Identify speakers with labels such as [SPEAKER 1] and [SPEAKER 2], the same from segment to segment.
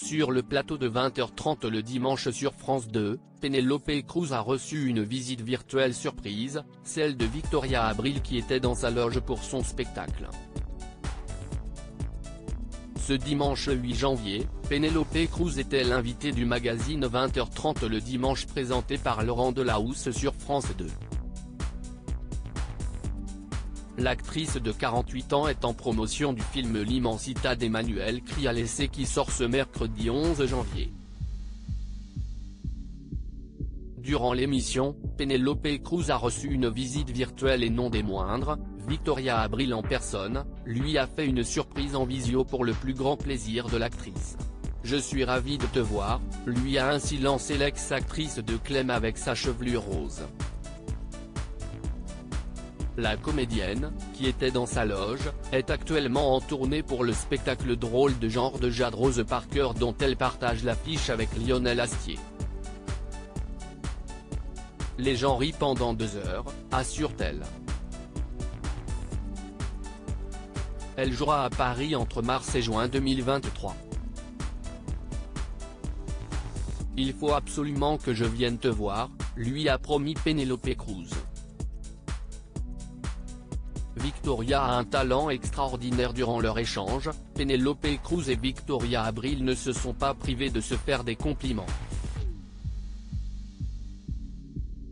[SPEAKER 1] Sur le plateau de 20h30 le dimanche sur France 2, Penélope Cruz a reçu une visite virtuelle surprise, celle de Victoria Abril qui était dans sa loge pour son spectacle. Ce dimanche 8 janvier, Penélope Cruz était l'invitée du magazine 20h30 le dimanche présenté par Laurent Delahousse sur France 2. L'actrice de 48 ans est en promotion du film L'Immensità d'Emmanuel Crialese qui sort ce mercredi 11 janvier. Durant l'émission, Penélope Cruz a reçu une visite virtuelle et non des moindres, Victoria Abril en personne, lui a fait une surprise en visio pour le plus grand plaisir de l'actrice. « Je suis ravie de te voir », lui a ainsi lancé l'ex-actrice de Clem avec sa chevelure rose. La comédienne, qui était dans sa loge, est actuellement en tournée pour le spectacle drôle de genre de Jade Rose Parker dont elle partage l'affiche avec Lionel Astier. Les gens rient pendant 2 heures, assure-t-elle. Elle jouera à Paris entre mars et juin 2023. Il faut absolument que je vienne te voir, lui a promis Penélope Cruz. Victoria a un talent extraordinaire. Durant leur échange, Penélope Cruz et Victoria Abril ne se sont pas privés de se faire des compliments.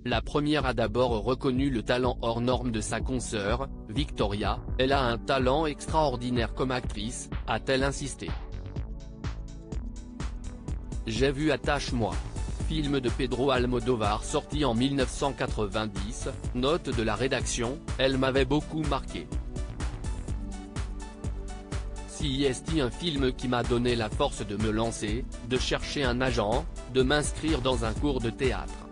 [SPEAKER 1] La première a d'abord reconnu le talent hors norme de sa consoeur, Victoria, elle a un talent extraordinaire comme actrice, a-t-elle insisté. J'ai vu Attache-moi, film de Pedro Almodóvar sorti en 1990, note de la rédaction, elle m'avait beaucoup marqué. C'est un film qui m'a donné la force de me lancer, de chercher un agent, de m'inscrire dans un cours de théâtre.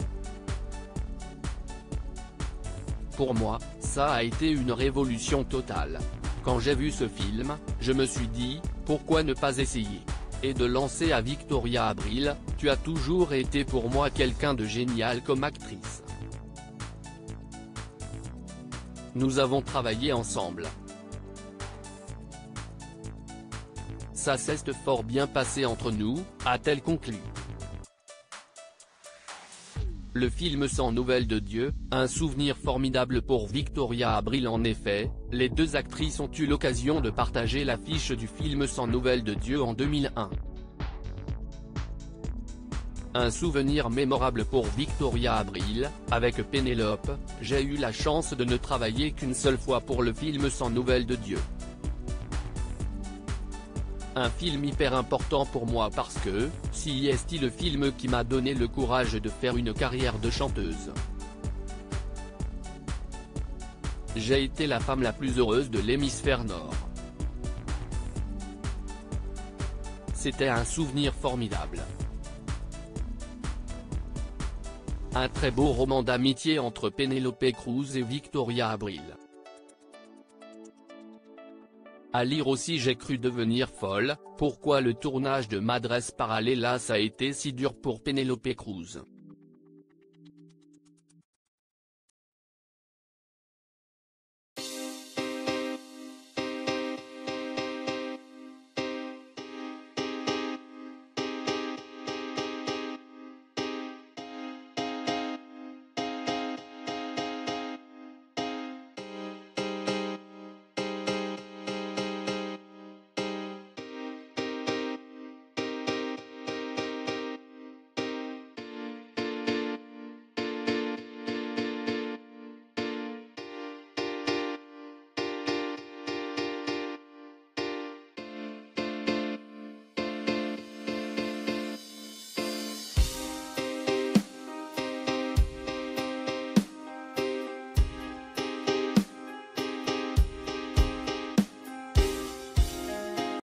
[SPEAKER 1] Pour moi, ça a été une révolution totale. Quand j'ai vu ce film, je me suis dit, pourquoi ne pas essayer ? Et de lancer à Victoria Abril, tu as toujours été pour moi quelqu'un de génial comme actrice. Nous avons travaillé ensemble. Ça s'est fort bien passé entre nous, a-t-elle conclu. Le film Sans nouvelles de Dieu, un souvenir formidable pour Victoria Abril. En effet, les deux actrices ont eu l'occasion de partager l'affiche du film Sans nouvelles de Dieu en 2001. Un souvenir mémorable pour Victoria Abril, avec Pénélope, j'ai eu la chance de ne travailler qu'une seule fois pour le film Sans nouvelles de Dieu. Un film hyper important pour moi parce que, c'est le film qui m'a donné le courage de faire une carrière de chanteuse. J'ai été la femme la plus heureuse de l'hémisphère nord. C'était un souvenir formidable. Un très beau roman d'amitié entre Penélope Cruz et Victoria Abril. À lire aussi J'ai cru devenir folle, pourquoi le tournage de Madres Paralelas a été si dur pour Penélope Cruz.